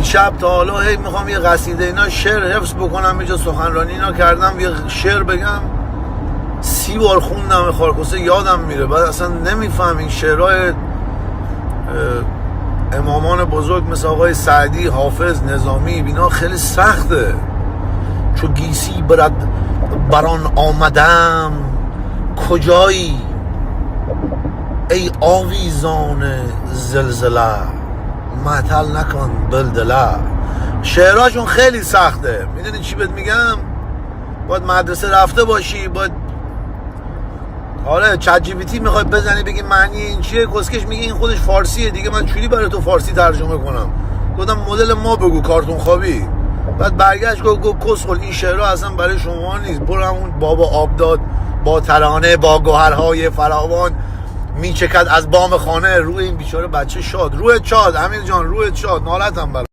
دیشب تا حالا هی میخوام یه قصیده اینا شعر حفظ بکنم، اینجا سخنرانی اینا کردم، یه شعر بگم 30 بار خوندم خارکوسه یادم میره، بعد اصلا نمیفهم این شعرهای امامان بزرگ مثل آقای سعدی، حافظ، نظامی، اینا خیلی سخته. چو گیسی بران آمدم کجایی ای آویزان زلزله معطل نکن بلدله. شعرهاشون خیلی سخته. میدونی چی بهت میگم؟ باید مدرسه رفته باشی، باید آره چت جی پی تی میخوای بزنی بگی معنی این چیه، کسکش میگه این خودش فارسیه دیگه، من چوری برای تو فارسی ترجمه کنم؟ گفتم مدل ما بگو، کارتون خوابی. بعد برگشت گفت کسخل این شعرها اصلا برای شما نیست، برو همون بابا آبداد با ترانه با گوهرهای فراوان میچکد از بام خانه. روی این بیچاره بچه شاد، روح شاد امیر جان، روح شاد، نالتم بر